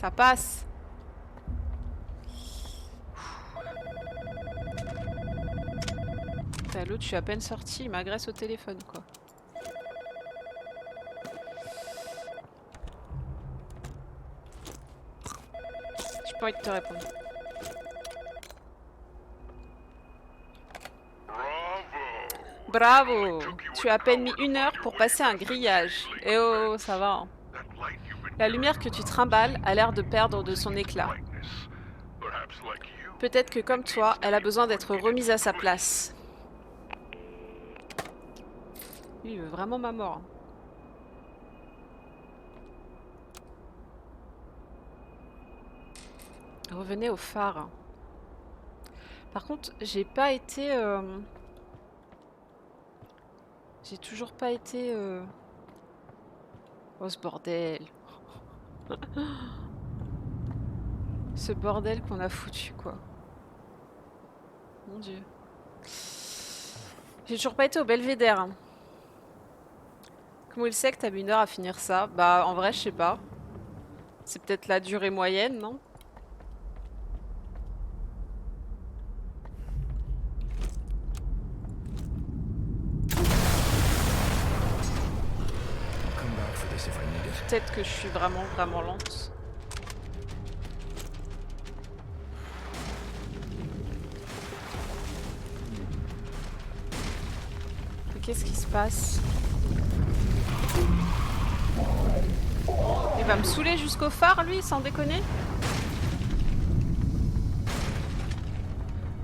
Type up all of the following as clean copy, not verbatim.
Ça passe. L'autre, je suis à peine sortie, il m'agresse au téléphone, quoi. J'ai pas envie de te répondre. Bravo! Tu as à peine mis 1 heure pour passer un grillage. Eh oh, ça va. Hein. La lumière que tu trimbales a l'air de perdre de son éclat. Peut-être que comme toi, elle a besoin d'être remise à sa place. Lui, il veut vraiment ma mort. Revenez au phare. Par contre, j'ai pas été... J'ai toujours pas été... Oh, ce bordel. Ce bordel qu'on a foutu, quoi. Mon Dieu. J'ai toujours pas été au Belvédère. Hein. Comment il sait que t'as mis 1 heure à finir ça? Bah, en vrai, je sais pas. C'est peut-être la durée moyenne, non? Peut-être que je suis vraiment lente. Mais qu'est-ce qui se passe? Il va me saouler jusqu'au phare, lui, sans déconner?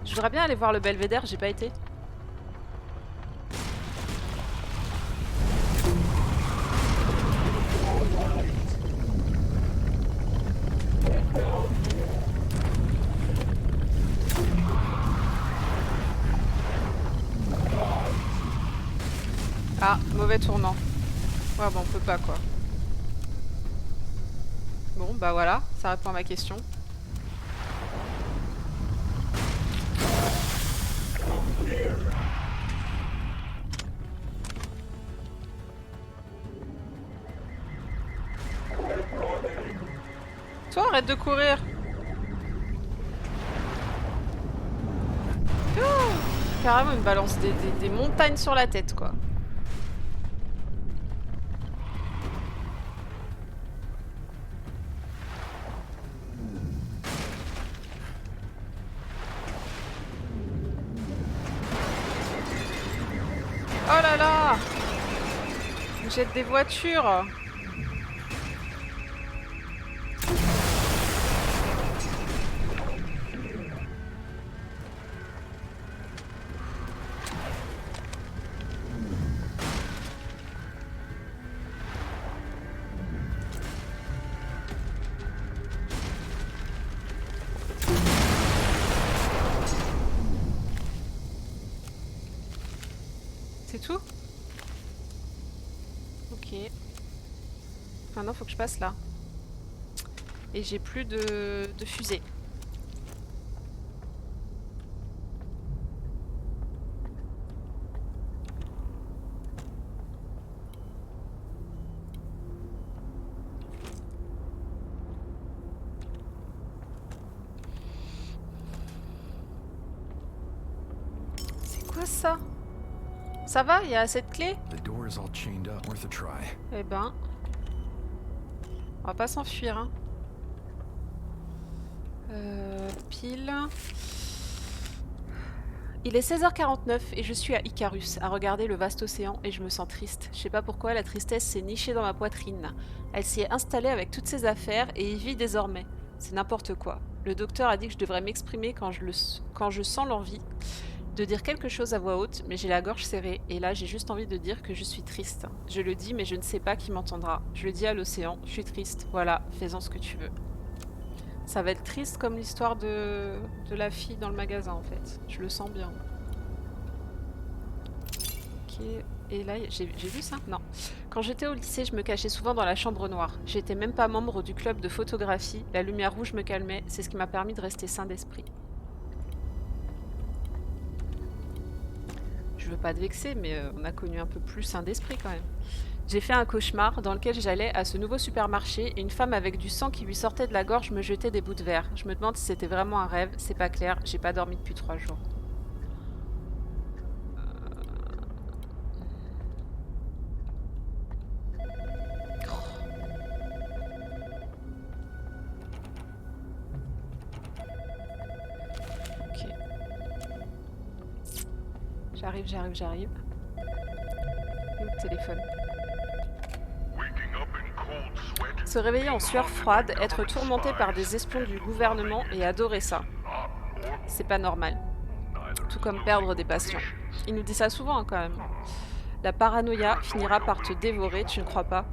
Je voudrais bien aller voir le Belvédère, j'ai pas été. Ah, mauvais tournant. Ouais, bon, on peut pas, quoi. Bon, bah voilà, ça répond à ma question. Toi, arrête de courir. Oh, carrément, il me balance des montagnes sur la tête, quoi. Oh là là! On jette des voitures! C'est tout? Ok. Maintenant, faut que je passe là. Et j'ai plus de fusée. C'est quoi ça? Ça va? Il y a cette clé? Eh ben... On va pas s'enfuir, hein. Pile... Il est 16h49 et je suis à Icarus, à regarder le vaste océan et je me sens triste. Je sais pas pourquoi, la tristesse s'est nichée dans ma poitrine. Elle s'y est installée avec toutes ses affaires et y vit désormais. C'est n'importe quoi. Le docteur a dit que je devrais m'exprimer quand je sens l'envie de dire quelque chose à voix haute, mais j'ai la gorge serrée et là j'ai juste envie de dire que je suis triste. Je le dis mais je ne sais pas qui m'entendra. Je le dis à l'océan, je suis triste. Voilà, fais-en ce que tu veux. Ça va être triste comme l'histoire de la fille dans le magasin en fait. Je le sens bien. Ok. Et là, j'ai vu ça? Non. Quand j'étais au lycée, je me cachais souvent dans la chambre noire. J'étais même pas membre du club de photographie. La lumière rouge me calmait. C'est ce qui m'a permis de rester sain d'esprit. Je veux pas te vexer, mais on a connu un peu plus sain d'esprit quand même. J'ai fait un cauchemar dans lequel j'allais à ce nouveau supermarché et une femme avec du sang qui lui sortait de la gorge me jetait des bouts de verre. Je me demande si c'était vraiment un rêve, c'est pas clair, j'ai pas dormi depuis 3 jours. Ok. J'arrive. Où est le téléphone? Se réveiller en sueur froide, être tourmenté par des espions du gouvernement et adorer ça. C'est pas normal. Tout comme perdre des patients. Il nous dit ça souvent quand même. La paranoïa finira par te dévorer, tu ne crois pas?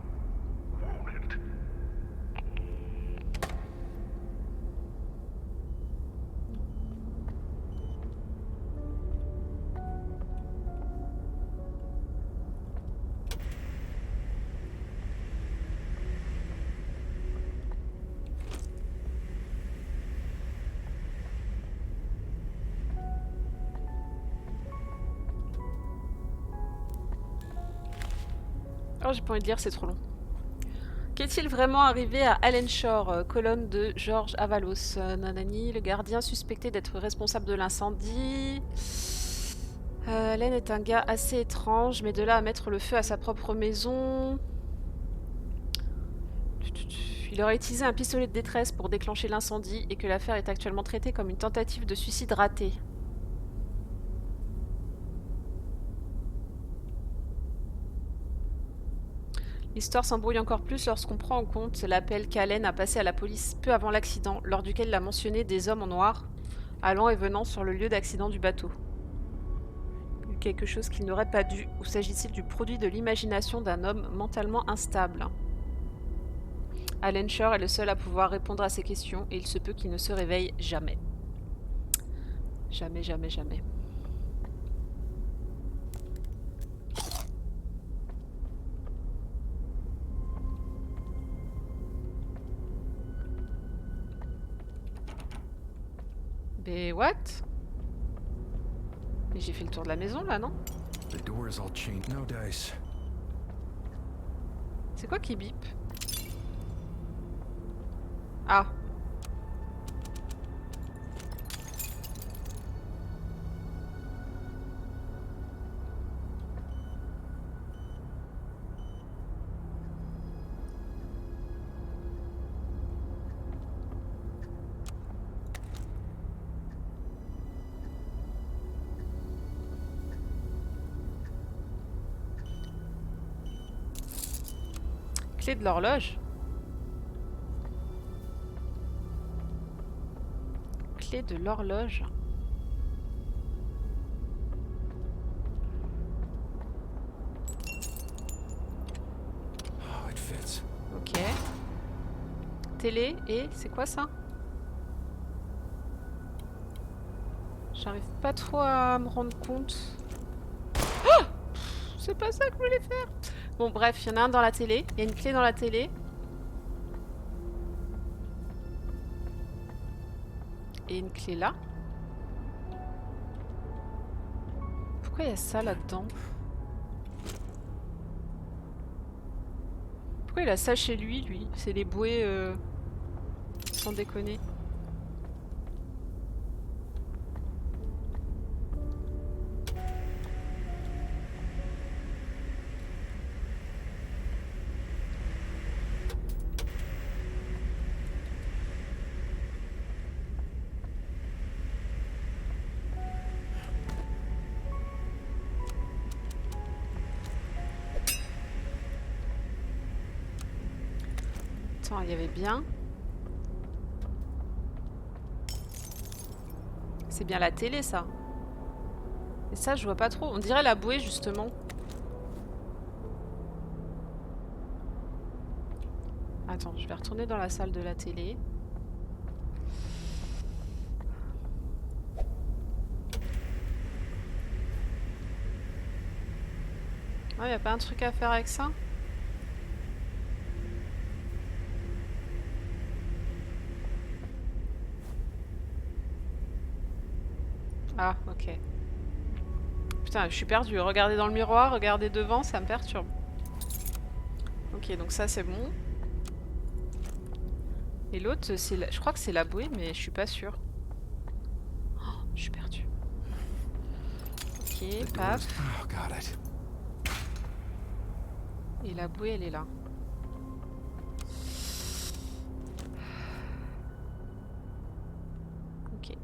Oh, j'ai pas envie de lire, c'est trop long. Qu'est-il vraiment arrivé à Allen Shore, colonne de George Avalos? Nanani, le gardien suspecté d'être responsable de l'incendie. Allen est un gars assez étrange, mais de là à mettre le feu à sa propre maison. Il aurait utilisé un pistolet de détresse pour déclencher l'incendie et que l'affaire est actuellement traitée comme une tentative de suicide ratée. L'histoire s'embrouille encore plus lorsqu'on prend en compte l'appel qu'Allen a passé à la police peu avant l'accident, lors duquel il a mentionné des hommes en noir allant et venant sur le lieu d'accident du bateau. Quelque chose qu'il n'aurait pas dû, ou s'agit-il du produit de l'imagination d'un homme mentalement instable? Allen Shore est le seul à pouvoir répondre à ces questions et il se peut qu'il ne se réveille jamais. Jamais. Mais what? Mais j'ai fait le tour de la maison là, non? C'est quoi qui bip? Ah. Clé de l'horloge. Clé de l'horloge. Ok. Télé et c'est quoi ça? J'arrive pas trop à me rendre compte. Oh! C'est pas ça que je voulais faire. Bon bref, il y en a un dans la télé. Il y a une clé dans la télé. Et une clé là. Pourquoi il y a ça là-dedans? Pourquoi il a ça chez lui? C'est les bouées... sans déconner. Attends, il y avait bien... C'est bien la télé, ça. Et ça, je vois pas trop. On dirait la bouée, justement. Attends, je vais retourner dans la salle de la télé. Ah, y a pas un truc à faire avec ça? Ah, ok. Putain, je suis perdue. Regarder dans le miroir, regarder devant, ça me perturbe. Ok, donc ça c'est bon. Et l'autre, je crois que c'est la bouée, mais je suis pas sûre. Oh, je suis perdue. Ok, paf. Et la bouée, elle est là. Ok.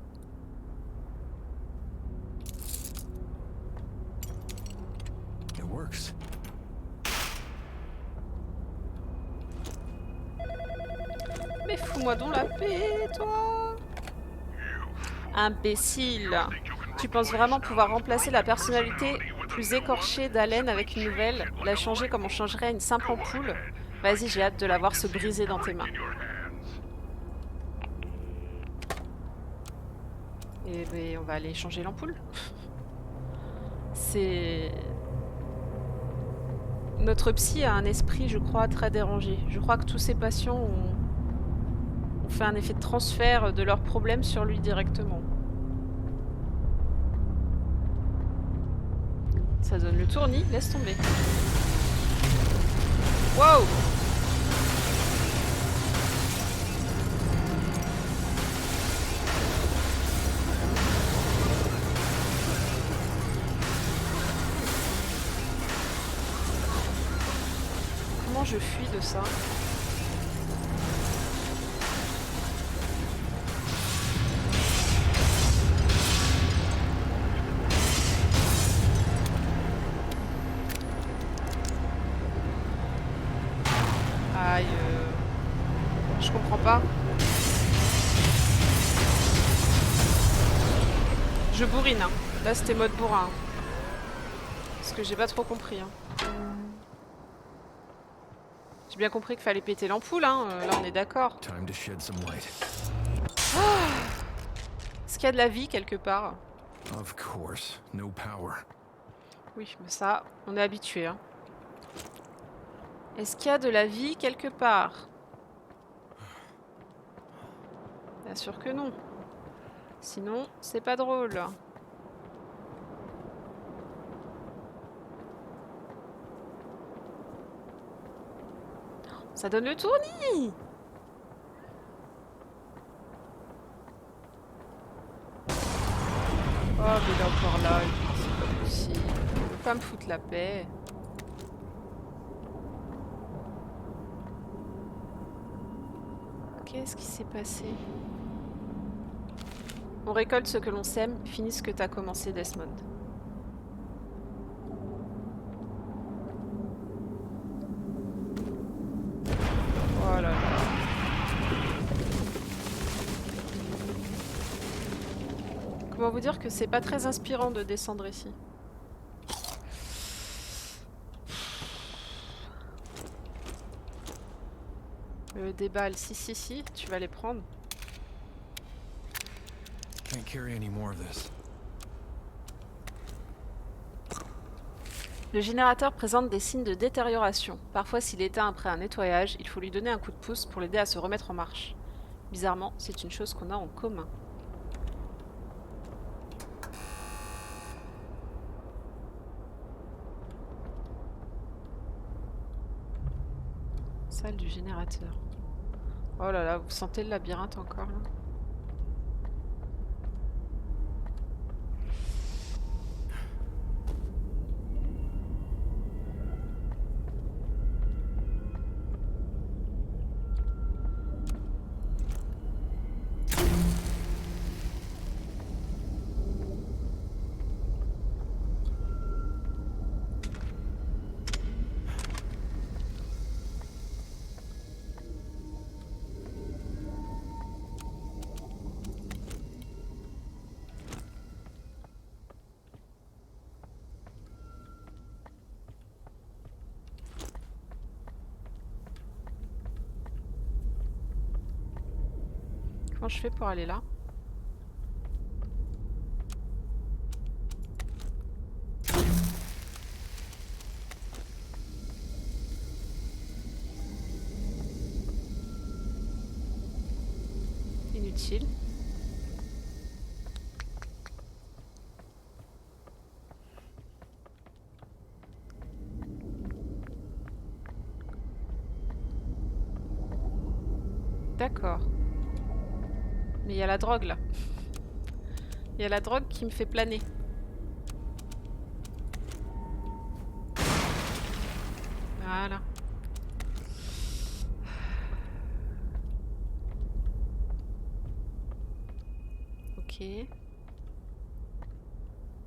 It works. Mais fous-moi donc la paix, toi! Imbécile! Tu penses vraiment pouvoir remplacer la personnalité plus écorchée d'Allen avec une nouvelle? La changer comme on changerait une simple ampoule? Vas-y, j'ai hâte de la voir se briser dans tes mains. Et ben, on va aller changer l'ampoule. C'est... Notre psy a un esprit, je crois, très dérangé. Je crois que tous ses patients ont fait un effet de transfert de leurs problèmes sur lui directement. Ça donne le tournis, laisse tomber. Wow! Comment je fuis de ça? Aïe, je comprends pas. Je bourrine, hein. Là, c'était mode bourrin. Hein. Parce que j'ai pas trop compris. Hein. J'ai bien compris qu'il fallait péter l'ampoule, hein. Là, on est d'accord. Est-ce qu'il y a de la vie quelque part? Of course, no power. Oui, mais ça, on est habitué. Hein. Est-ce qu'il y a de la vie quelque part? Bien sûr que non. Sinon, c'est pas drôle. Ça donne le tournis! Oh, mais il est encore là, c'est pas possible. Il veut pas me foutre la paix. Qu'est-ce qui s'est passé? On récolte ce que l'on sème, finis ce que t'as commencé, Desmond. Oh là là. Comment vous dire que c'est pas très inspirant de descendre ici? Des balles, si, tu vas les prendre. Can't carry any more of this. Le générateur présente des signes de détérioration. Parfois, s'il éteint après un nettoyage, il faut lui donner un coup de pouce pour l'aider à se remettre en marche. Bizarrement, c'est une chose qu'on a en commun. Salle du générateur. Oh là là, vous sentez le labyrinthe encore là? Comment je fais pour aller là? Inutile. D'accord. Mais il y a la drogue là. Il y a la drogue qui me fait planer. Voilà. Ok.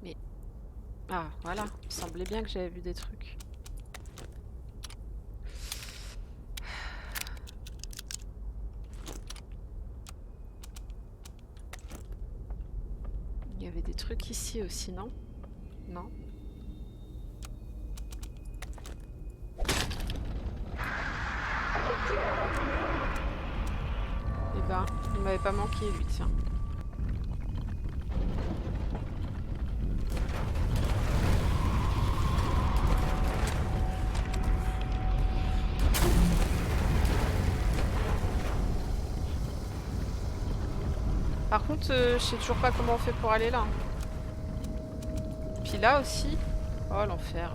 Mais... Ah, voilà. Il me semblait bien que j'avais vu des trucs. Il y avait des trucs ici aussi, non? Non. Eh ben, il m'avait pas manqué lui, tiens. Par contre, je sais toujours pas comment on fait pour aller là. Puis là aussi. Oh l'enfer.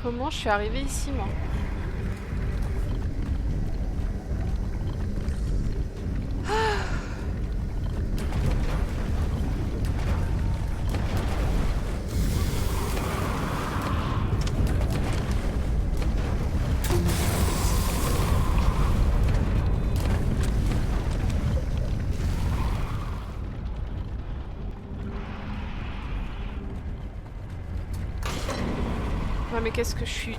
Comment je suis arrivée ici moi? Non mais qu'est-ce que je suis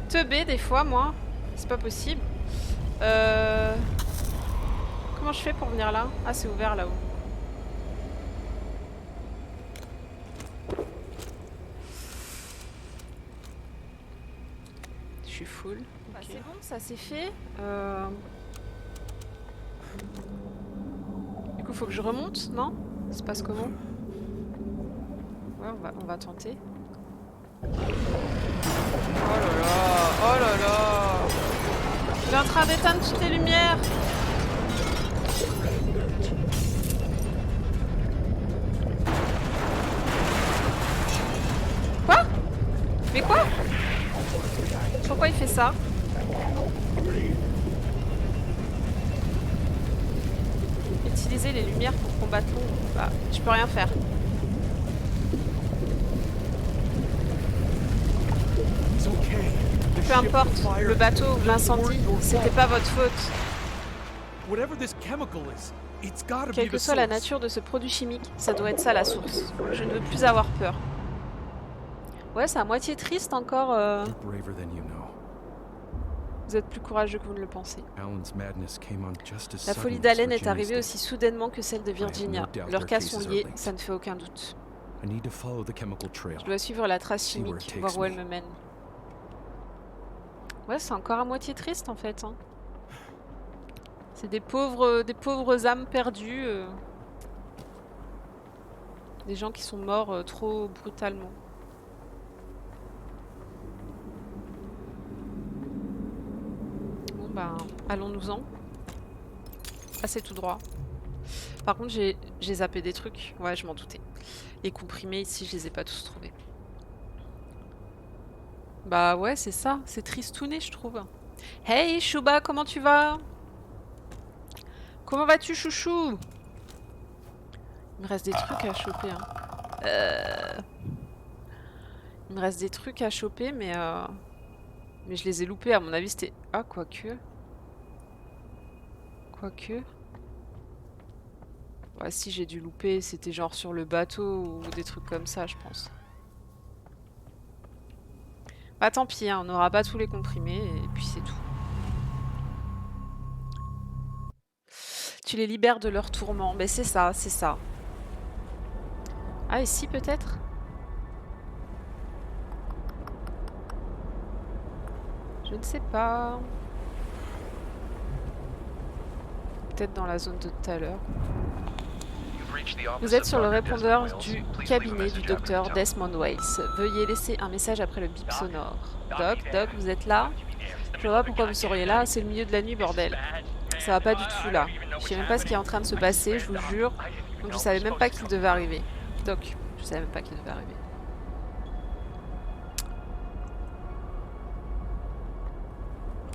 teubée des fois moi? C'est pas possible. Comment je fais pour venir là? Ah c'est ouvert là-haut. Je suis full. Bah, okay. C'est bon, ça c'est fait. Du coup faut que je remonte, non? Ça se passe comment? Ouais, on va tenter. Oh là là, oh là là. Il est en train d'éteindre toutes les lumières. Quoi? Mais quoi? Pourquoi il fait ça? Utiliser les lumières pour combattre l'ombre. Bah, je peux rien faire. Peu importe, le bateau, l'incendie, c'était pas votre faute. Quelle que soit la nature de ce produit chimique, ça doit être ça la source. Je ne veux plus avoir peur. Ouais, c'est à moitié triste encore. Vous êtes plus courageux que vous ne le pensez. La folie d'Allen est arrivée aussi soudainement que celle de Virginia. Leurs cas sont liés, ça ne fait aucun doute. Je dois suivre la trace chimique, voir où elle me mène. Ouais, c'est encore à moitié triste en fait. Hein. C'est des pauvres âmes perdues. Des gens qui sont morts trop brutalement. Bon ben, allons-nous-en. Passez tout droit. Par contre, j'ai zappé des trucs. Ouais, je m'en doutais. Les comprimés ici, je les ai pas tous trouvés. Bah ouais, c'est ça. C'est tristouné, je trouve. Hey, Chouba, comment tu vas? Comment vas-tu, chouchou? Il me reste des trucs à choper. Hein. Il me reste des trucs à choper, mais je les ai loupés. À mon avis, c'était... Ah, quoique... Ouais, si j'ai dû louper, c'était genre sur le bateau ou des trucs comme ça, je pense. Bah tant pis, hein, on n'aura pas tous les comprimés et puis c'est tout. Tu les libères de leur tourment. Mais c'est ça, c'est ça. Ah, ici peut-être? Je ne sais pas. Peut-être dans la zone de tout à l'heure. Vous êtes sur le répondeur du cabinet du docteur Desmond Wales. Veuillez laisser un message après le bip sonore. Doc, vous êtes là? Je vois pas pourquoi vous seriez là, c'est le milieu de la nuit, bordel. Ça va pas du tout là. Je sais même pas ce qui est en train de se passer, je vous jure. Donc je savais même pas qu'il devait arriver. Doc, je savais même pas qu'il devait arriver.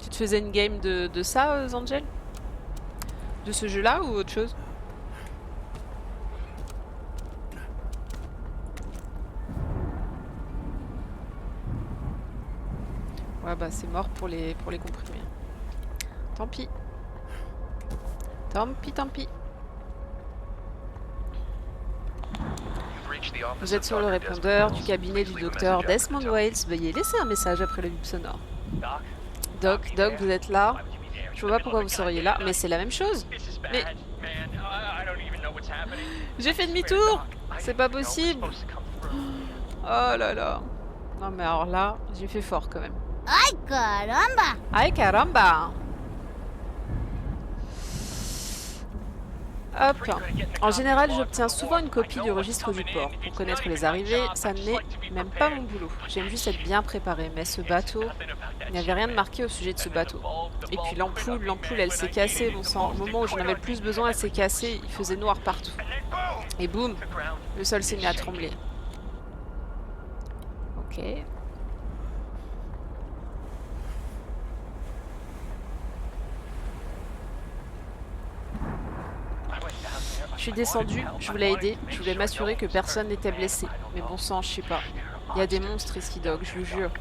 Tu te faisais une game de ça, Angel? De ce jeu-là ou autre chose? Ouais bah c'est mort pour les comprimés. Tant pis. Tant pis. Vous êtes sur le répondeur du cabinet du docteur Desmond Wales. Veuillez laisser un message après le bip sonore. Doc, vous êtes là? Je vois pas pourquoi vous seriez là, mais c'est la même chose. Mais... J'ai fait demi-tour! C'est pas possible! Oh là là. Non mais alors là, j'ai fait fort quand même. Ay, caramba! Aïe caramba! Hop. En général, j'obtiens souvent une copie du registre du port. Pour connaître les arrivées, ça n'est même pas mon boulot. J'aime juste être bien préparé, mais ce bateau... Il n'y avait rien de marqué au sujet de ce bateau. Et puis l'ampoule, elle s'est cassée, bon sang. Au moment où j'en avais le plus besoin, elle s'est cassée, il faisait noir partout. Et boum, le sol s'est mis à trembler. Ok. Je suis descendue, je voulais aider, je voulais m'assurer que personne n'était blessé. Mais bon sang, je sais pas. Il y a des monstres ici, Dog, je vous jure.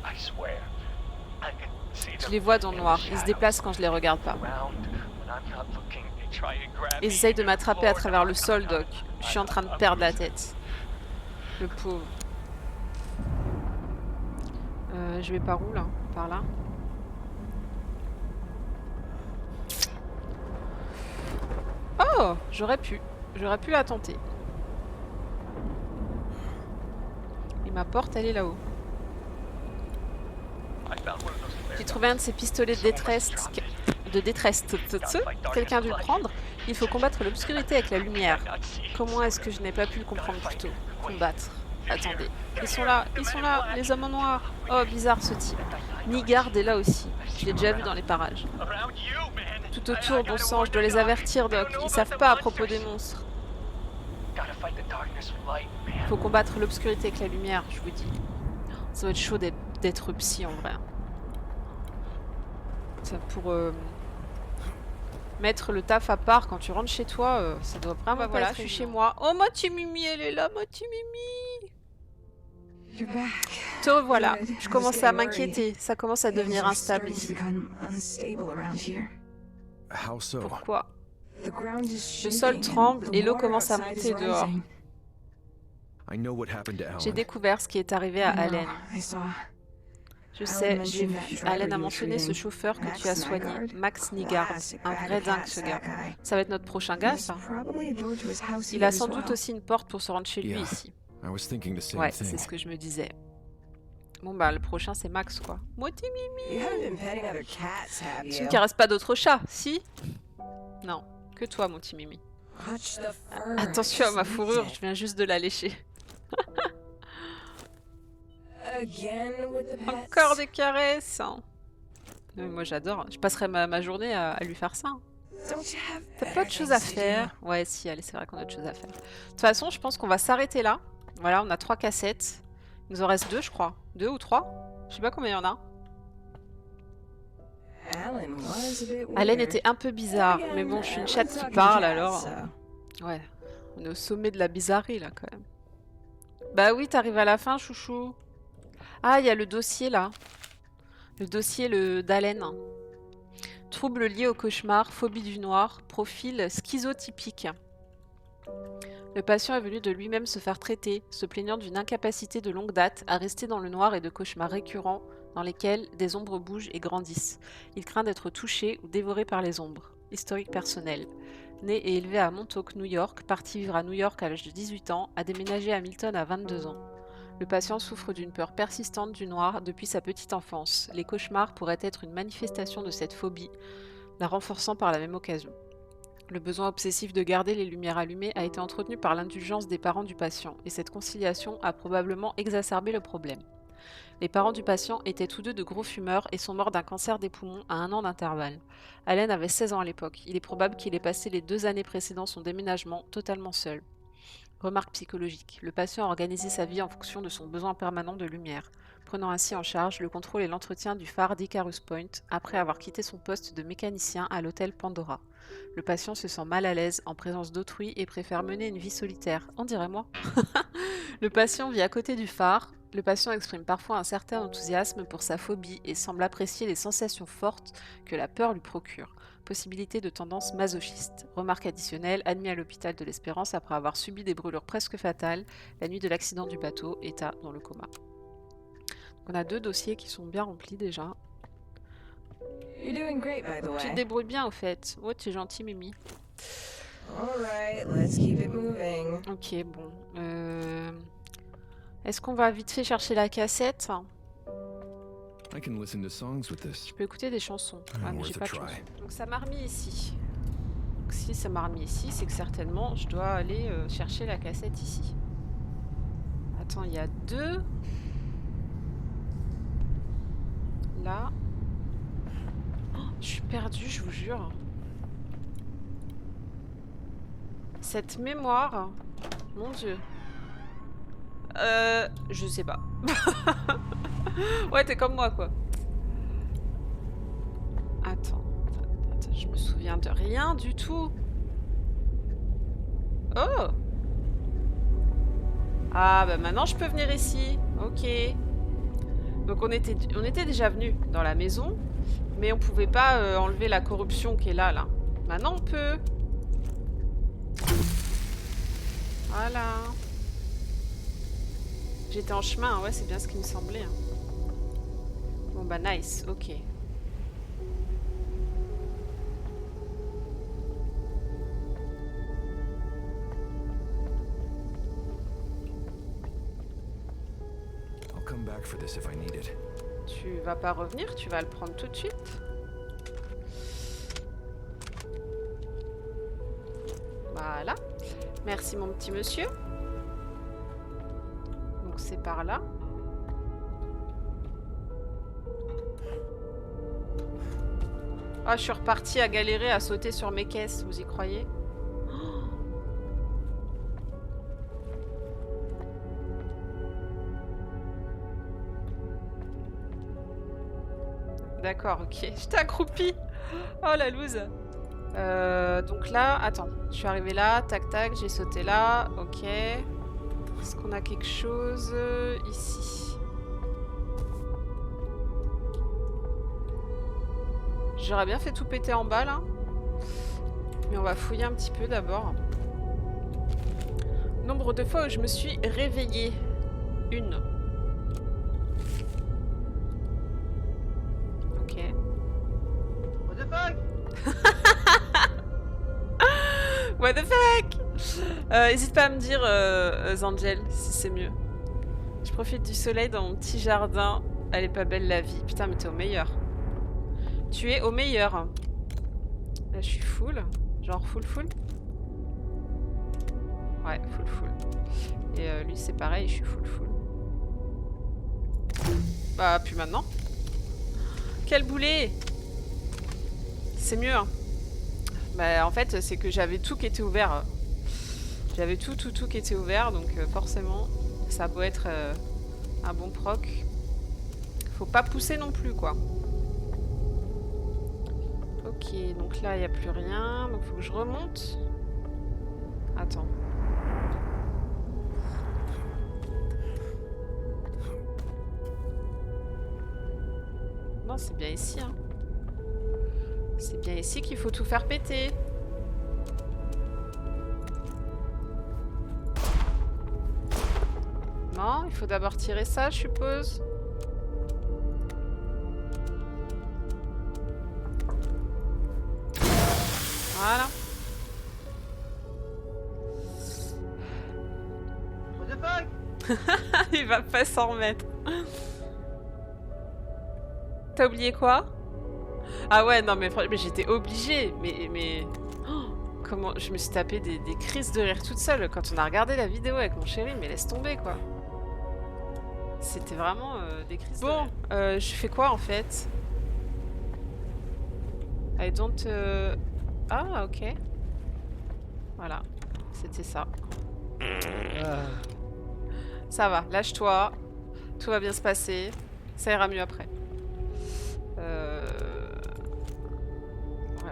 Je les vois dans le noir, ils se déplacent quand je les regarde pas. Ils essayent de m'attraper à travers le sol, Doc. Je suis en train de perdre la tête. Le pauvre. Je vais par où là? Par là? Oh! J'aurais pu la tenter. Et ma porte, elle est là-haut. J'ai trouvé un de ces pistolets de détresse. Quelqu'un a dû le prendre. Il faut combattre l'obscurité avec la lumière. Comment est-ce que je n'ai pas pu le comprendre plus tôt? Combattre. Attendez. Ils sont là, les hommes en noir. Oh, bizarre ce type. Nigard est là aussi. Je l'ai déjà vu dans les parages. Tout autour, bon sang, je dois les avertir, Doc. Ils savent pas à propos des monstres. Faut combattre l'obscurité avec la lumière, je vous dis. Ça va être chaud d'être psy en vrai. Ça pour mettre le taf à part quand tu rentres chez toi, ça doit vraiment. Bah voilà, je suis chez moi. Oh ma petite Mimi, elle est là, ma petite Mimi. Te revoilà. Je commence à m'inquiéter. Ça commence à devenir instable ici. Pourquoi? Le sol tremble et l'eau commence à monter dehors. J'ai découvert ce qui est arrivé à Allen. Je sais, j'ai vu. Allen a mentionné ce chauffeur que tu as soigné, Max Nigard. Un vrai dingue ce gars. Ça va être notre prochain gars, ça. Il a sans doute aussi une porte pour se rendre chez lui ici. Ouais, c'est ce que je me disais. Bon bah le prochain c'est Max quoi. Moti Mimi. Tu ne caresses pas d'autres chats, si? Non, que toi mon petit Mimi. Attention à ma fourrure, je viens juste de la lécher. Encore des caresses. Moi j'adore, je passerai ma journée à lui faire ça. T'as pas autre chose à faire? Ouais si, allez, c'est vrai qu'on a autre chose à faire. De toute façon, je pense qu'on va s'arrêter là. Voilà, on a 3 cassettes. Il nous en reste 2 je crois. 2 ou 3? Je sais pas combien il y en a. Allen était un peu bizarre, mais bon, je suis une chatte qui parle alors. Ouais, on est au sommet de la bizarrerie là quand même. Bah oui, t'arrives à la fin, chouchou. Ah, il y a le dossier là. Le dossier d'Allen. Troubles liés au cauchemar, phobie du noir, profil schizotypique. Le patient est venu de lui-même se faire traiter, se plaignant d'une incapacité de longue date à rester dans le noir et de cauchemars récurrents dans lesquels des ombres bougent et grandissent. Il craint d'être touché ou dévoré par les ombres. Historique personnel. Né et élevé à Montauk, New York, parti vivre à New York à l'âge de 18 ans, a déménagé à Milton à 22 ans. Le patient souffre d'une peur persistante du noir depuis sa petite enfance. Les cauchemars pourraient être une manifestation de cette phobie, la renforçant par la même occasion. Le besoin obsessif de garder les lumières allumées a été entretenu par l'indulgence des parents du patient, et cette conciliation a probablement exacerbé le problème. Les parents du patient étaient tous deux de gros fumeurs et sont morts d'un cancer des poumons à 1 an d'intervalle. Allen avait 16 ans à l'époque. Il est probable qu'il ait passé les 2 années précédant son déménagement totalement seul. Remarque psychologique. Le patient a organisé sa vie en fonction de son besoin permanent de lumière, prenant ainsi en charge le contrôle et l'entretien du phare d'Icarus Point après avoir quitté son poste de mécanicien à l'hôtel Pandora. Le patient se sent mal à l'aise en présence d'autrui et préfère mener une vie solitaire. On dirait moi. Le patient vit à côté du phare. Le patient exprime parfois un certain enthousiasme pour sa phobie et semble apprécier les sensations fortes que la peur lui procure. Possibilité de tendance masochiste. Remarque additionnelle, admis à l'hôpital de l'Espérance après avoir subi des brûlures presque fatales la nuit de l'accident du bateau, état dans le coma. Donc on a 2 dossiers qui sont bien remplis déjà. You're doing great, by the Tu te way. débrouilles bien au fait. Oh, tu es gentil, Mimi. Alright, let's keep it moving. Ok, bon. Est-ce qu'on va vite fait chercher la cassette? I can listen to songs with this. Je peux écouter des chansons. Ah, mais j'ai Worth a pas de try. chansons. Donc ça m'a remis ici. Donc si ça m'a remis ici, c'est que certainement je dois aller chercher la cassette ici. Attends, il y a 2. Là. Oh, je suis perdue, je vous jure. Cette mémoire. Mon Dieu. Je sais pas. Ouais, t'es comme moi, quoi. Attends, je me souviens de rien du tout. Oh! Ah, bah maintenant je peux venir ici. Ok. Donc on était déjà venu dans la maison, mais on pouvait pas enlever la corruption qui est là. Maintenant on peut. Voilà. J'étais en chemin, ouais, c'est bien ce qui me semblait. Bon bah nice, ok. I'll come back for this if I need it. Tu vas pas revenir, tu vas le prendre tout de suite. Voilà. Merci mon petit monsieur. Donc c'est par là. Ah, je suis repartie à galérer à sauter sur mes caisses, vous y croyez? D'accord, ok. J'étais accroupie. Oh la loose. Donc là, attends. Je suis arrivée là, tac tac, j'ai sauté là. Ok. Est-ce qu'on a quelque chose ici? J'aurais bien fait tout péter en bas là. Mais on va fouiller un petit peu d'abord. Nombre de fois où je me suis réveillée. 1. Ok. What the fuck? What the fuck? Hésite pas à me dire, Zangel, si c'est mieux. Je profite du soleil dans mon petit jardin. Elle est pas belle la vie. Putain, mais t'es au meilleur. Tu es au meilleur. Là, je suis full. Genre full. Ouais, full. Et lui, c'est pareil, je suis full. Bah, puis maintenant. Quel boulet! C'est mieux, hein. Bah, en fait, c'est que j'avais tout qui était ouvert. J'avais tout qui était ouvert, donc forcément, ça a beau être un bon proc. Faut pas pousser non plus, quoi. Ok, donc là, il n'y a plus rien. Donc, faut que je remonte. Attends. Non, c'est bien ici, hein. C'est bien ici qu'il faut tout faire péter. Non, il faut d'abord tirer ça, je suppose. Voilà. What the fuck? Il va pas s'en remettre. T'as oublié quoi? Ah ouais, non mais j'étais obligée. Mais... Oh, comment je me suis tapé des crises de rire toute seule quand on a regardé la vidéo avec mon chéri, mais laisse tomber quoi. C'était vraiment des crises de rire. Bon, je fais quoi en fait? I don't... Ah, ok. Voilà, c'était ça. Ça va, lâche-toi. Tout va bien se passer. Ça ira mieux après. Ouais,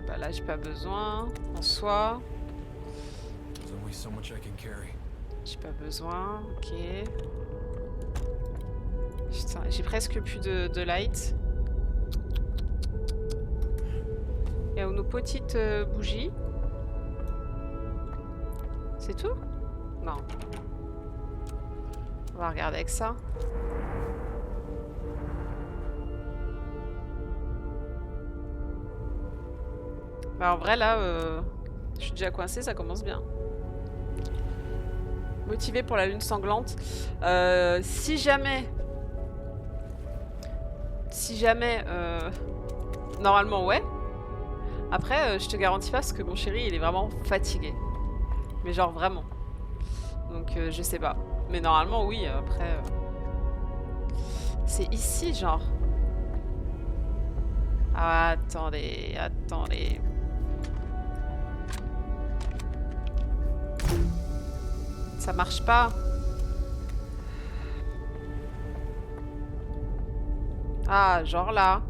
bah là, j'ai pas besoin. En soi. There's only so much I can carry. J'ai pas besoin. Ok. Putain, j'ai presque plus de light. Et nos petites bougies. C'est tout? Non. On va regarder avec ça. Bah en vrai là, je suis déjà coincée, ça commence bien. Motivée pour la lune sanglante. Si jamais... Normalement ouais. Après, je te garantis pas parce que mon chéri il est vraiment fatigué. Mais genre vraiment. Donc je sais pas. Mais normalement oui, après... C'est ici genre. Attendez, attendez. Ça marche pas. Ah, genre là.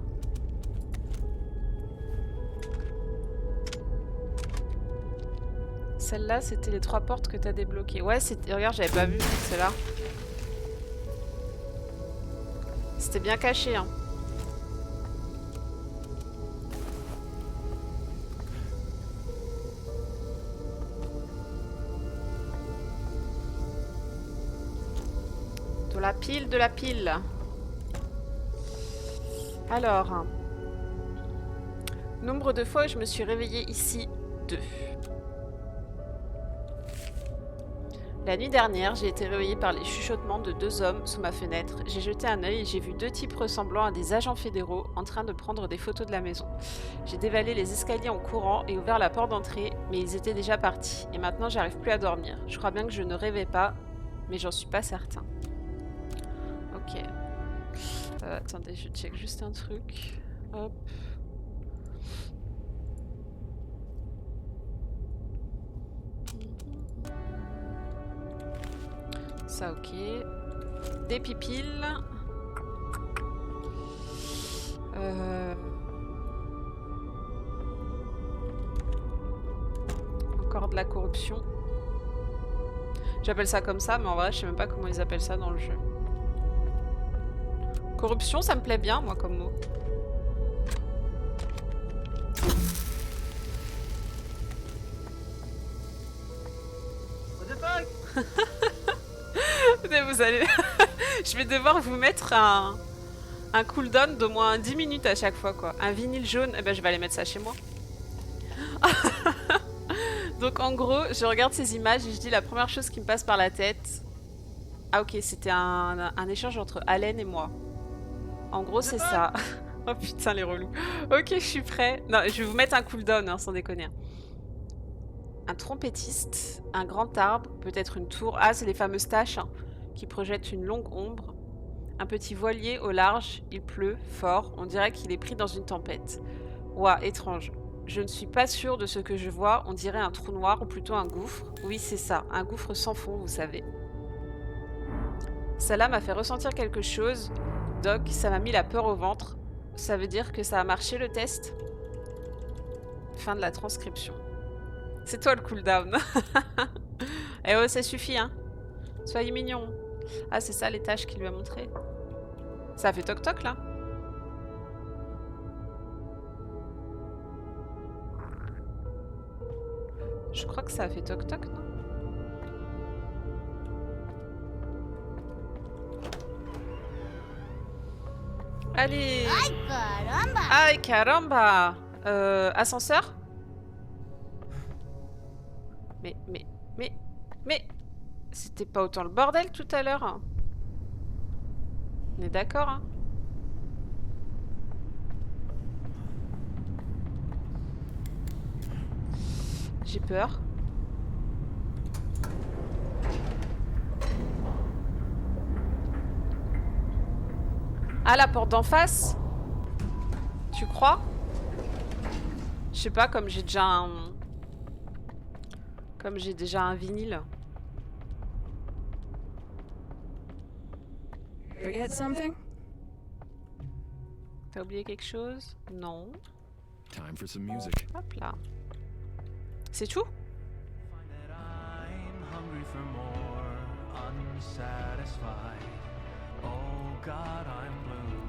Celle-là, c'était les 3 portes que t'as débloquées. Ouais, regarde, j'avais pas vu celle-là. C'était bien caché, hein. De la pile, de la pile. Alors. Nombre de fois où je me suis réveillée ici, 2. La nuit dernière, j'ai été réveillée par les chuchotements de 2 hommes sous ma fenêtre. J'ai jeté un œil et j'ai vu 2 types ressemblant à des agents fédéraux en train de prendre des photos de la maison. J'ai dévalé les escaliers en courant et ouvert la porte d'entrée, mais ils étaient déjà partis. Et maintenant, j'arrive plus à dormir. Je crois bien que je ne rêvais pas, mais j'en suis pas certain. Ok. Attendez, je check juste un truc. Hop. Ça, ok. Des pipiles. Encore de la corruption. J'appelle ça comme ça, mais en vrai, je sais même pas comment ils appellent ça dans le jeu. Corruption, ça me plaît bien, moi, comme mot. What the fuck? Vous allez... Je vais devoir vous mettre un cooldown d'au moins 10 minutes à chaque fois, quoi. Un vinyle jaune, eh ben, je vais aller mettre ça chez moi. Donc, en gros, je regarde ces images et je dis la première chose qui me passe par la tête... Ah, ok, c'était un échange entre Allen et moi. En gros, c'est ça. Oh putain, les relous. Ok, je suis prêt. Non, je vais vous mettre un cooldown, hein, sans déconner. Un trompettiste, un grand arbre, peut-être une tour. Ah, c'est les fameuses taches hein, qui projettent une longue ombre. Un petit voilier au large, il pleut, fort. On dirait qu'il est pris dans une tempête. Ouah, étrange. Je ne suis pas sûre de ce que je vois. On dirait un trou noir ou plutôt un gouffre. Oui, c'est ça, un gouffre sans fond, vous savez. Celle-là m'a fait ressentir quelque chose. Doc, ça m'a mis la peur au ventre. Ça veut dire que ça a marché le test? Fin de la transcription. C'est toi le cooldown. Eh oh, ça suffit, hein. Soyez mignon. Ah, c'est ça les tâches qu'il lui a montré. Ça a fait toc-toc, là. Je crois que ça a fait toc-toc, non? Allez! Ay, caramba! Aïe, caramba! Ascenseur? Mais... C'était pas autant le bordel tout à l'heure. Hein. On est d'accord, hein? J'ai peur. Ah, la porte d'en face? Tu crois? Je sais pas, comme j'ai déjà un... Comme j'ai déjà un vinyle. Forget something? T'as oublié quelque chose? Non. Time for some music. Hop là. C'est tout? Find that I'm hungry for more, unsatisfied. Oh God, I'm blue,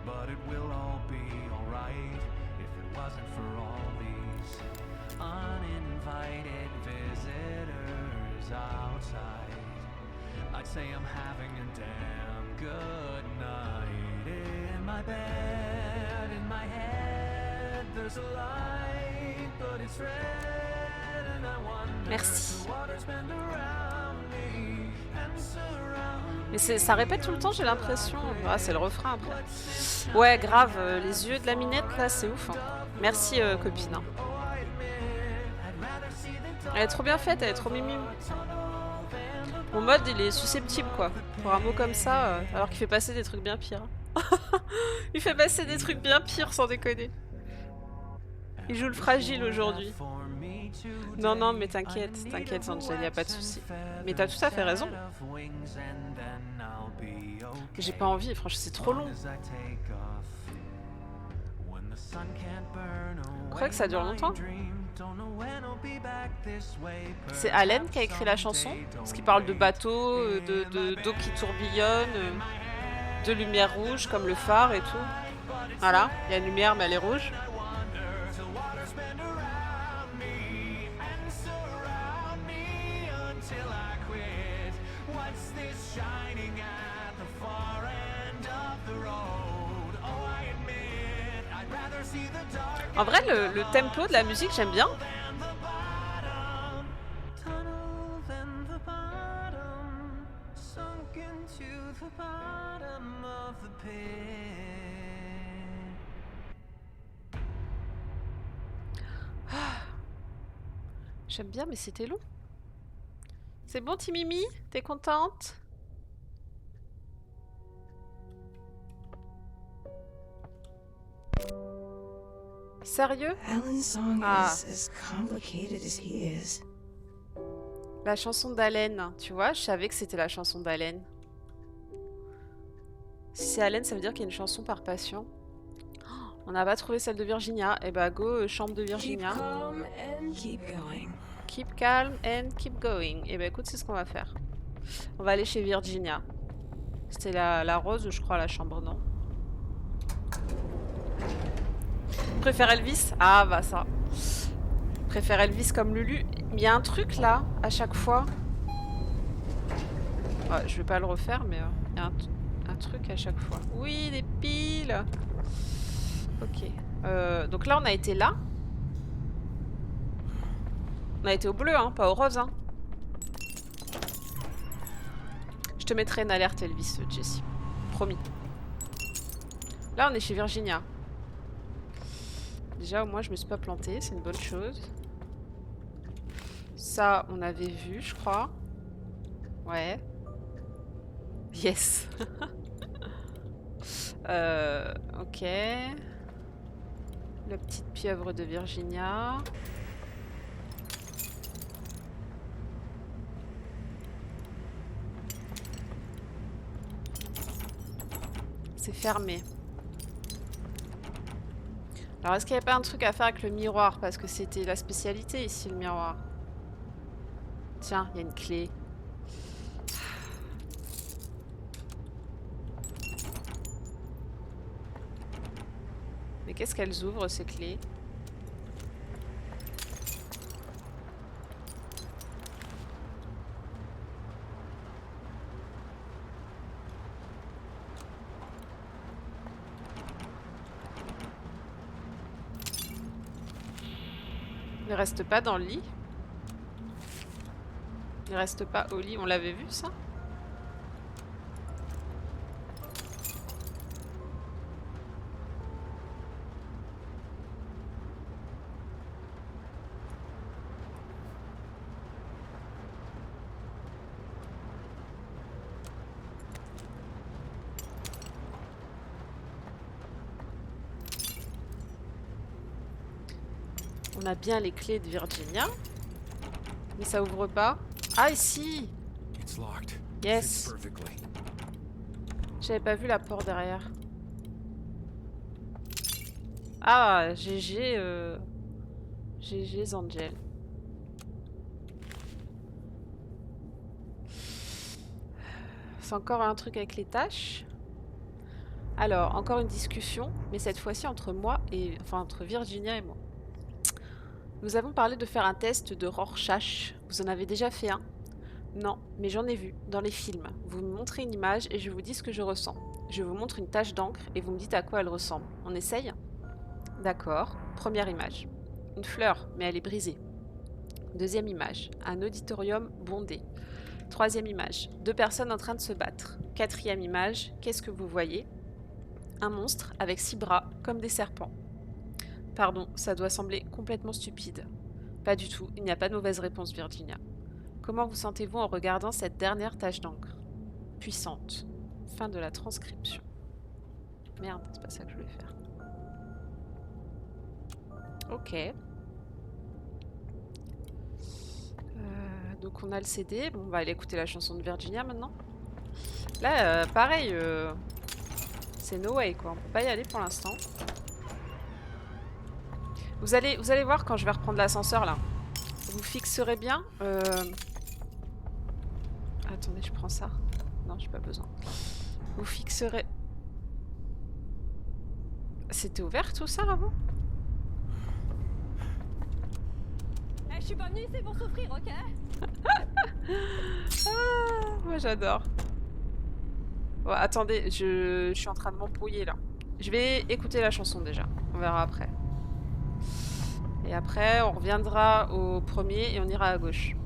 but it will all be alright if it wasn't for all these uninvited visitors outside. I'd say I'm having a damn good night in my bed, in my head. There's a light, but it's red, and I wonder Merci. what it's been around me and surround. Mais ça répète tout le temps, j'ai l'impression. Ah, c'est le refrain après. Ouais, grave, les yeux de la minette là, c'est ouf. Hein. Merci, copine. Hein. Elle est trop bien faite, elle est trop mimi. Mon mode, il est susceptible quoi. Pour un mot comme ça, alors qu'il fait passer des trucs bien pires. Il fait passer des trucs bien pires, sans déconner. Il joue le fragile aujourd'hui. Non, non, mais t'inquiète, Angel, y a pas de souci. Mais t'as tout à fait raison. J'ai pas envie, franchement, c'est trop long. Vous croyez que ça dure longtemps? C'est Allen qui a écrit la chanson, parce qu'il parle de bateaux, d'eau qui tourbillonne, de lumière rouge comme le phare et tout. Voilà, il y a une lumière mais elle est rouge. En vrai, le tempo de la musique, j'aime bien. J'aime bien, mais c'était long. C'est bon, Timimi? T'es contente? Sérieux? Alan's song Ah. is as complicated as he is. La chanson d'Allen, tu vois, je savais que c'était la chanson d'Allen. Si c'est Allen, ça veut dire qu'il y a une chanson par patient. Oh, on n'a pas trouvé celle de Virginia. Eh bah go, chambre de Keep Virginia. calm and keep going. Keep calm and keep going. Eh bah écoute, c'est ce qu'on va faire. On va aller chez Virginia. C'était la rose, je crois, la chambre, non? Préfère Elvis? Ah bah ça. Préfère Elvis comme Lulu. Il y a un truc là, à chaque fois. Ouais, je vais pas le refaire, mais il y a un truc à chaque fois. Oui, des piles. Ok. Donc là, on a été là. On a été au bleu, hein, pas au rose. Hein. Je te mettrai une alerte Elvis, Jessie. Promis. Là, on est chez Virginia. Déjà, au moins, je me suis pas plantée, c'est une bonne chose. Ça, on avait vu, je crois. Ouais. Yes. Ok. La petite pieuvre de Virginia. C'est fermé. Alors, est-ce qu'il n'y avait pas un truc à faire avec le miroir? Parce que c'était la spécialité ici, le miroir. Tiens, il y a une clé. Mais qu'est-ce qu'elles ouvrent, ces clés? Il reste pas dans le lit. Il reste pas au lit. On l'avait vu, ça? On a bien les clés de Virginia. Mais ça ouvre pas. Ah, ici! It's locked. Yes. Fits perfectly. J'avais pas vu la porte derrière. Ah, GG. GG Angel. C'est encore un truc avec les tâches. Alors, encore une discussion, mais cette fois-ci entre moi et... Enfin, entre Virginia et moi. Nous avons parlé de faire un test de Rorschach. Vous en avez déjà fait un? Non, mais j'en ai vu, dans les films. Vous me montrez une image et je vous dis ce que je ressens. Je vous montre une tache d'encre et vous me dites à quoi elle ressemble. On essaye? D'accord. Première image. Une fleur, mais elle est brisée. Deuxième image. Un auditorium bondé. Troisième image. 2 personnes en train de se battre. Quatrième image. Qu'est-ce que vous voyez? Un monstre avec 6 bras, comme des serpents. Pardon, ça doit sembler complètement stupide. Pas du tout, il n'y a pas de mauvaise réponse, Virginia. Comment vous sentez-vous en regardant cette dernière tache d'encre? Puissante. Fin de la transcription. Merde, c'est pas ça que je voulais faire. Ok. Donc on a le CD. Bon, on va aller écouter la chanson de Virginia maintenant. Là, pareil, c'est no way quoi. On peut pas y aller pour l'instant. Vous allez voir quand je vais reprendre l'ascenseur là. Vous fixerez bien. Attendez, je prends ça. Non, j'ai pas besoin. Vous fixerez. C'était ouvert tout ça avant? Je suis pas venue ici pour souffrir, ok? Ah, moi j'adore. Bon, attendez, je suis en train de m'embrouiller là. Je vais écouter la chanson déjà. On verra après. Et après, on reviendra au premier et on ira à gauche.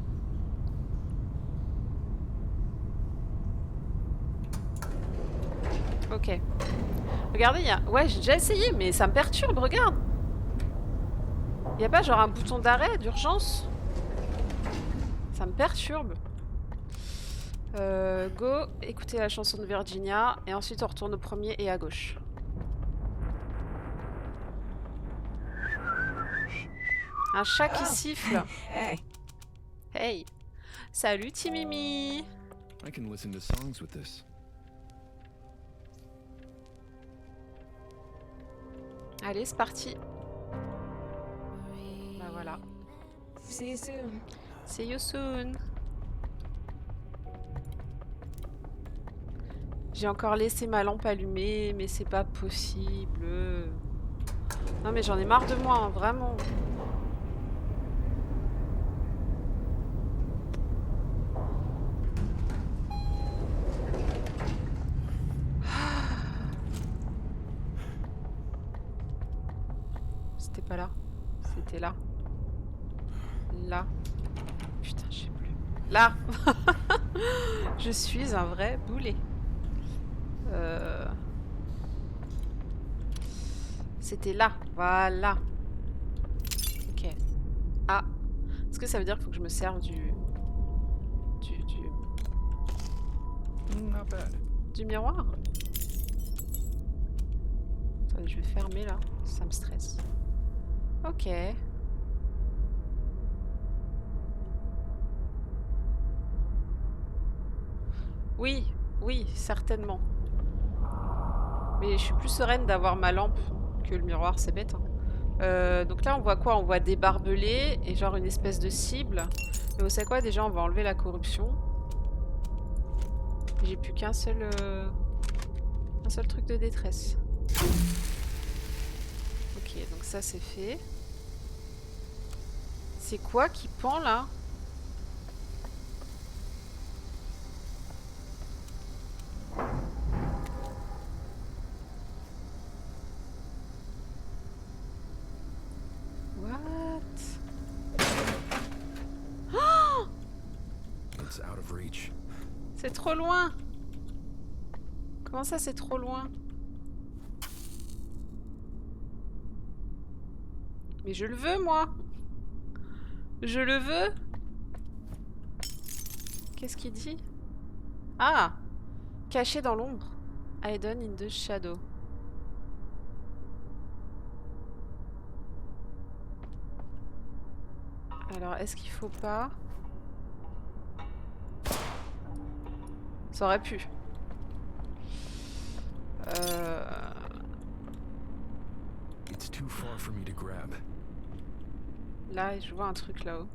Ok. Regardez, il y a... Ouais, j'ai déjà essayé, mais ça me perturbe, regarde. Il n'y a pas genre un bouton d'arrêt, d'urgence? Ça me perturbe. Go, écoutez la chanson de Virginia, et ensuite on retourne au premier et à gauche. Un chat qui siffle. Hey. Hey. Salut Timimi. I can listen to songs with this. Allez, c'est parti. Bah voilà. See you soon. See you soon. J'ai encore laissé ma lampe allumée, mais c'est pas possible. Non mais j'en ai marre de moi, hein, vraiment. C'était pas là. C'était là. Là. Putain, je sais plus. Là. Je suis un vrai boulet. C'était là. Voilà. Ok. Ah. Est-ce que ça veut dire qu'il faut que je me serve Not bad. du miroir? Attendez, je vais fermer là. Ça me stresse. Ok. Oui, oui, certainement. Mais je suis plus sereine d'avoir ma lampe que le miroir, c'est bête. Hein. Donc là, on voit quoi? On voit des barbelés et genre une espèce de cible. Mais vous savez quoi? Déjà, on va enlever la corruption. J'ai plus qu'un seul truc de détresse. Ok, donc ça c'est fait. C'est quoi qui pend là? It's out of reach. C'est trop loin. Comment ça, c'est trop loin? Mais je le veux, moi. Je le veux. Qu'est-ce qu'il dit? Ah! Caché dans l'ombre. Hidden in the shadow. Alors, est-ce qu'il faut pas... Ça aurait pu. It's too far for me to grab. Là, je vois un truc là-haut.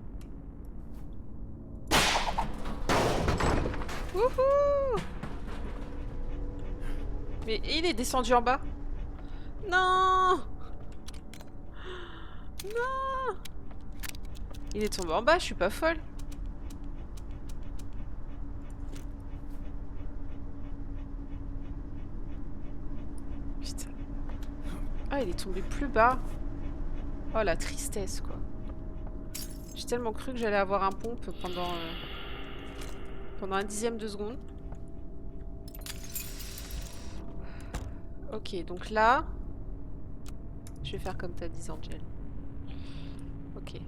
Wouhou! Mais il est descendu en bas. Non! Non! Il est tombé en bas, je suis pas folle. Putain. Ah, il est tombé plus bas. Oh, la tristesse, quoi. J'ai tellement cru que j'allais avoir un pompe pendant un dixième de seconde. Ok, donc là... Je vais faire comme t'as dit, Angel. Ok.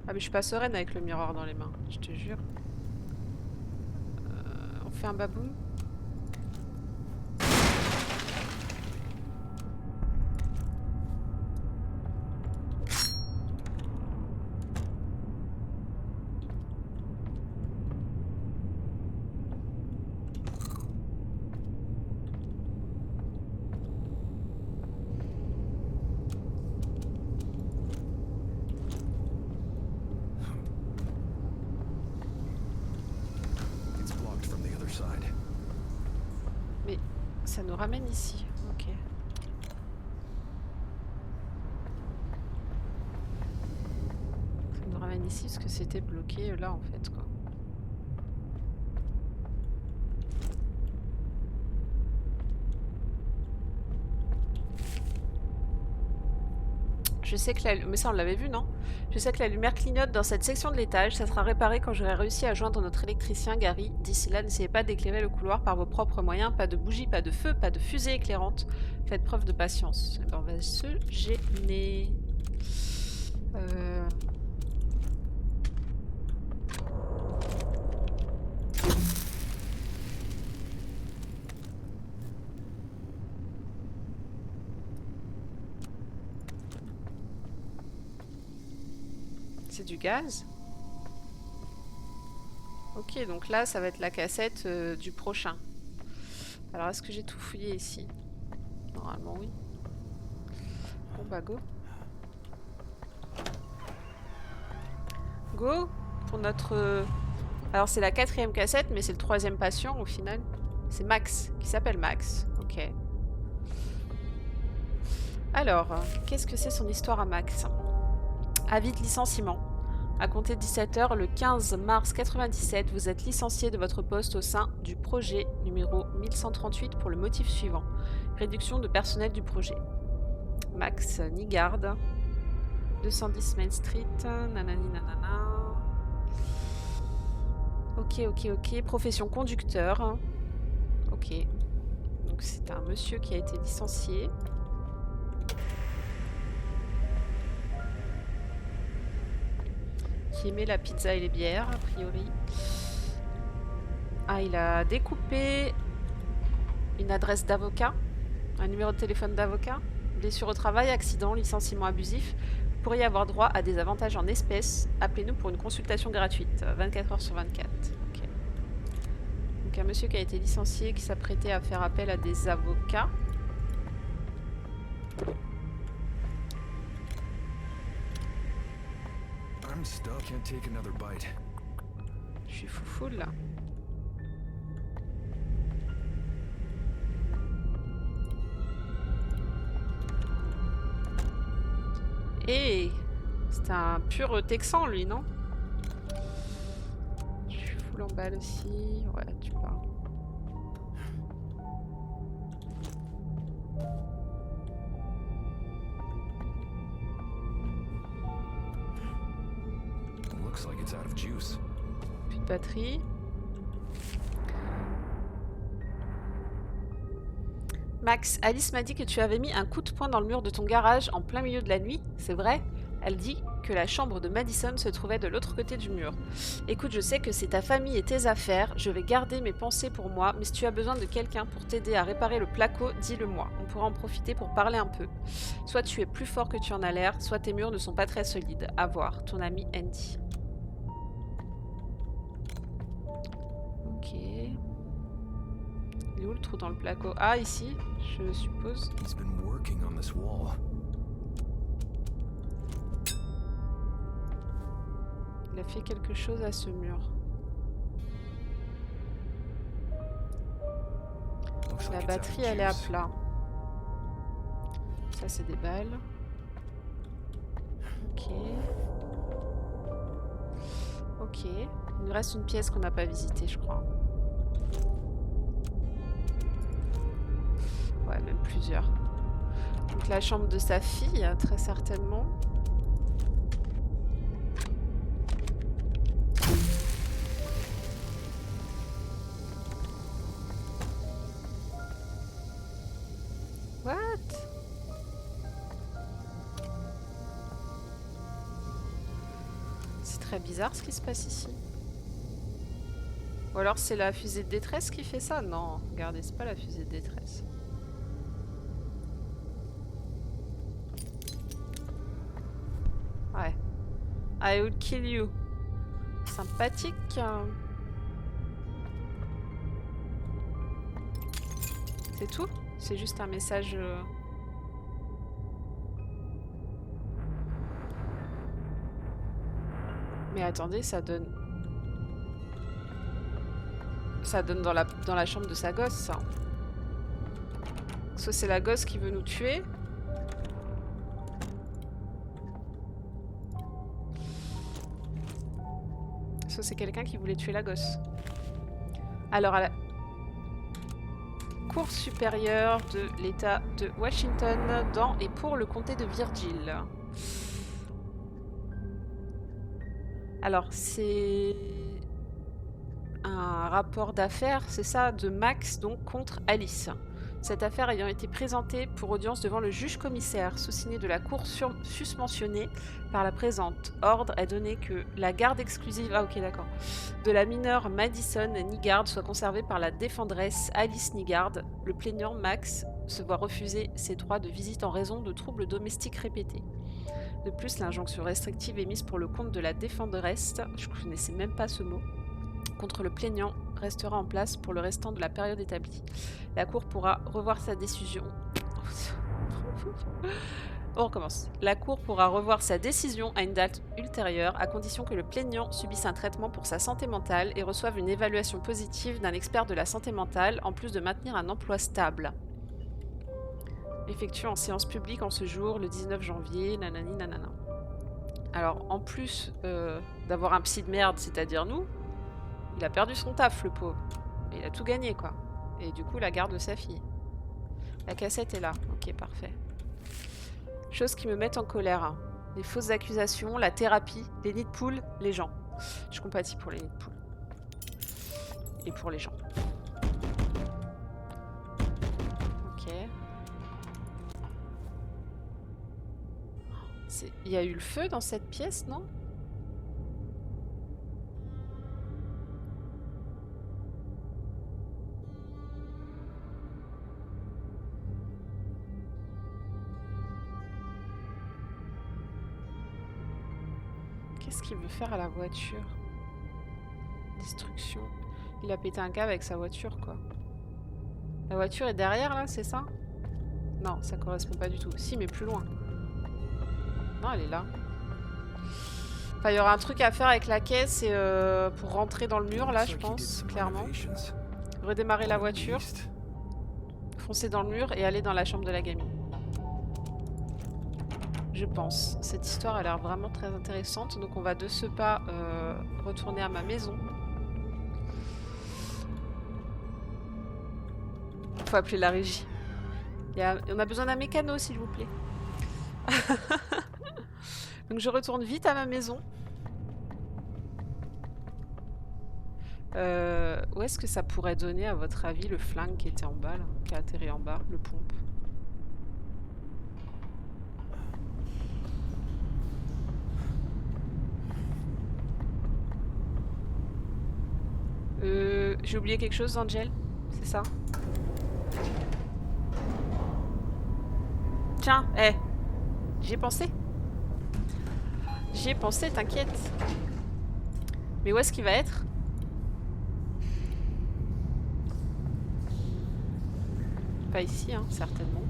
Ah mais je suis pas sereine avec le miroir dans les mains, je te jure. On fait un baboum. It's blocked from the other side. Mais ça nous ramène ici, ok. Ça nous ramène ici parce que c'était bloqué là en fait quoi. Je sais que la... Mais ça on l'avait vu non? Je sais que la lumière clignote dans cette section de l'étage. Ça sera réparé quand j'aurai réussi à joindre notre électricien Gary. D'ici là, n'essayez pas d'éclairer le couloir par vos propres moyens. Pas de bougie, pas de feu, pas de fusée éclairante. Faites preuve de patience. Eh ben, on va se gêner. C'est du gaz. Ok, donc là, ça va être la cassette du prochain. Alors, est-ce que j'ai tout fouillé ici? Normalement, oui. Bon, bah, go. Go pour notre... Alors, c'est la 4e cassette, mais c'est le 3e patient, au final. C'est Max, qui s'appelle Max. Ok. Alors, qu'est-ce que c'est son histoire à Max? Avis de licenciement. À compter de 17h, le 15 mars 97, vous êtes licencié de votre poste au sein du projet numéro 1138 pour le motif suivant. Réduction de personnel du projet. Max Nigard, 210 Main Street, nanani nanana. Ok, ok, ok. Profession conducteur. Ok. Donc c'est un monsieur qui a été licencié. Qui aimait la pizza et les bières, a priori. Ah, il a découpé une adresse d'avocat, un numéro de téléphone d'avocat, blessure au travail, accident, licenciement abusif. Vous pourriez avoir droit à des avantages en espèces. Appelez-nous pour une consultation gratuite, 24h sur 24. Okay. Donc un monsieur qui a été licencié, qui s'apprêtait à faire appel à des avocats. I'm stuck. Can't take another bite. Je suis foufoule là. Et c'est un pur texan lui, non? Je suis full en balle aussi. Ouais, tu parles. Looks like it's out of juice. Plus de batterie. Max, Alice m'a dit que tu avais mis un coup de poing dans le mur de ton garage en plein milieu de la nuit, c'est vrai? Elle dit que la chambre de Madison se trouvait de l'autre côté du mur. Écoute, je sais que c'est ta famille et tes affaires, je vais garder mes pensées pour moi, mais si tu as besoin de quelqu'un pour t'aider à réparer le placo, dis-le-moi. On pourra en profiter pour parler un peu. Soit tu es plus fort que tu en as l'air, soit tes murs ne sont pas très solides. À voir, ton ami Andy. Ok. Il est où le trou dans le placo? Ah, ici, je suppose. He's been working on this wall. Il a fait quelque chose à ce mur. Looks La like it's out batterie, of elle est à juice. plat. Ça, c'est des balles. Ok. Ok. Il nous reste une pièce qu'on n'a pas visitée, je crois. Ouais, même plusieurs. Donc la chambre de sa fille, très certainement. What? C'est très bizarre ce qui se passe ici. Ou alors c'est la fusée de détresse qui fait ça? Non, regardez, c'est pas la fusée de détresse. Ouais. I will kill you. Sympathique. C'est tout? C'est juste un message... Mais attendez, ça donne... Ça donne dans la chambre de sa gosse, ça. Soit c'est la gosse qui veut nous tuer. Soit c'est quelqu'un qui voulait tuer la gosse. Alors, à la Cour supérieure de l'État de Washington dans et pour le comté de Virgil. Alors, c'est un rapport d'affaires, c'est ça, de Max donc contre Alice. Cette affaire ayant été présentée pour audience devant le juge-commissaire, sous-signé de la cour susmentionnée par la présente. Ordre est donné que la garde exclusive de la mineure Madison Nygard soit conservée par la défendresse Alice Nygard. Le plaignant Max se voit refuser ses droits de visite en raison de troubles domestiques répétés. De plus, l'injonction restrictive émise pour le compte de la défendresse, je ne connaissais même pas ce mot, contre le plaignant restera en place pour le restant de la période établie. La Cour pourra revoir sa décision. On recommence. La Cour pourra revoir sa décision à une date ultérieure, à condition que le plaignant subisse un traitement pour sa santé mentale et reçoive une évaluation positive d'un expert de la santé mentale, en plus de maintenir un emploi stable. Effectué en séance publique en ce jour, le 19 janvier, nanani nanana. Alors, en plus d'avoir un psy de merde, c'est-à-dire nous, il a perdu son taf, le pauvre. Mais il a tout gagné, quoi. Et du coup, la garde de sa fille. La cassette est là. Ok, parfait. Choses qui me mettent en colère. Hein. Les fausses accusations, la thérapie, les nids de poules, les gens. Je compatis pour les nids de poules. Et pour les gens. Ok. Il y a eu le feu dans cette pièce, non ? Qu'est-ce qu'il veut faire à la voiture? Destruction. Il a pété un câble avec sa voiture, quoi. La voiture est derrière, là, c'est ça? Non, ça correspond pas du tout. Si, mais plus loin. Non, elle est là. Enfin, il y aura un truc à faire avec la caisse et pour rentrer dans le mur, là, je pense, clairement. Redémarrer la voiture. Foncer dans le mur et aller dans la chambre de la gamine. Je pense. Cette histoire a l'air vraiment très intéressante. Donc on va de ce pas retourner à ma maison. Faut appeler la régie. On a besoin d'un mécano, s'il vous plaît. Donc je retourne vite à ma maison. Où est-ce que ça pourrait donner, à votre avis, le flingue qui était en bas, là, qui a atterri en bas, le pompe? j'ai oublié quelque chose, Angel? C'est ça? Tiens, j'y ai pensé. J'y ai pensé, t'inquiète. Mais où est-ce qu'il va être? Pas ici, hein, certainement.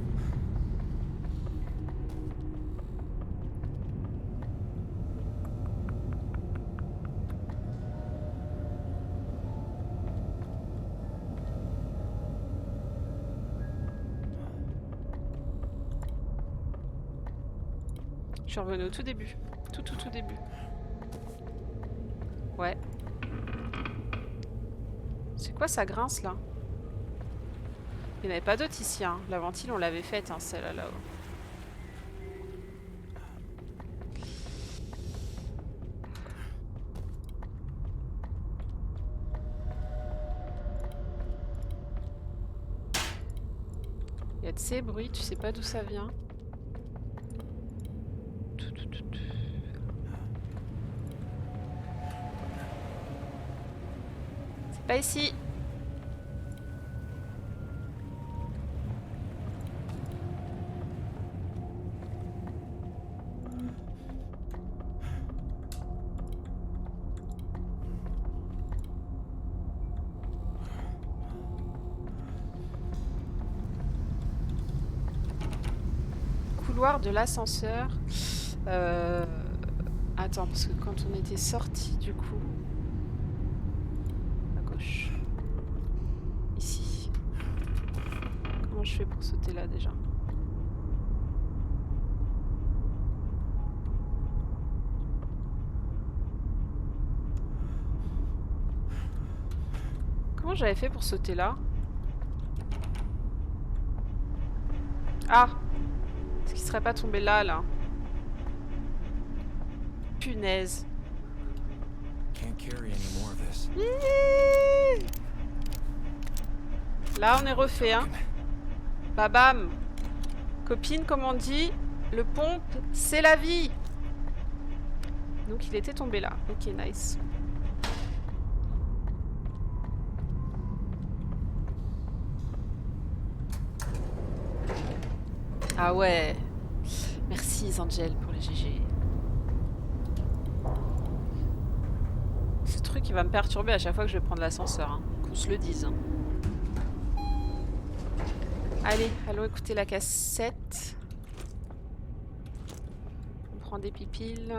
Je suis revenue au tout début. Tout début. Ouais. C'est quoi ça grince là? Il n'y en avait pas d'autres ici, hein. La ventile, on l'avait faite, hein, celle-là là-haut. Il y a de ces bruits, tu sais pas d'où ça vient. C'est pas ici. Couloir de l'ascenseur. Attends, parce que quand on était sorti du coup... À gauche. Ici. Comment je fais pour sauter là déjà? Comment j'avais fait pour sauter là? Ah! Est-ce qu'il serait pas tombé là, là? Punaise. Can't carry any more of this. Là, on est refait, hein. Babam. Copine, comme on dit, le pompe, c'est la vie. Donc, il était tombé là. Ok, nice. Ah ouais. Merci, Angel, pour les GG. Ce truc, il va me perturber à chaque fois que je vais prendre l'ascenseur, hein. Qu'on se le dise. Hein. Allez, allons écouter la cassette. On prend des pipiles.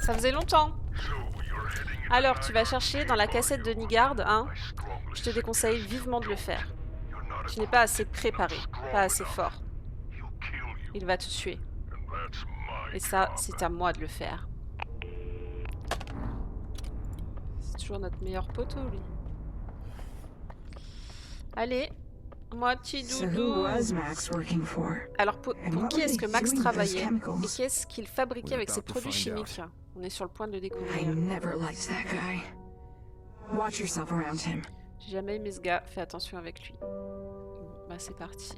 Ça faisait longtemps. Alors, tu vas chercher dans la cassette de Nygard, hein? Je te déconseille vivement de le faire. Tu n'es pas assez préparé, pas assez fort. Il va te tuer. Et ça, c'est à moi de le faire. C'est toujours notre meilleur poteau, lui. Allez, moi, petit So who doudou. was Max working for? Alors, pour qui est-ce que Max travaillait? Et chemicals? qu'est-ce qu'il fabriquait avec ses We're about to produits find chimiques? On est sur le point de le I découvrir. never liked that guy. Watch yourself around him. J'ai jamais aimé ce gars, fais attention avec lui. Bon, bah c'est parti.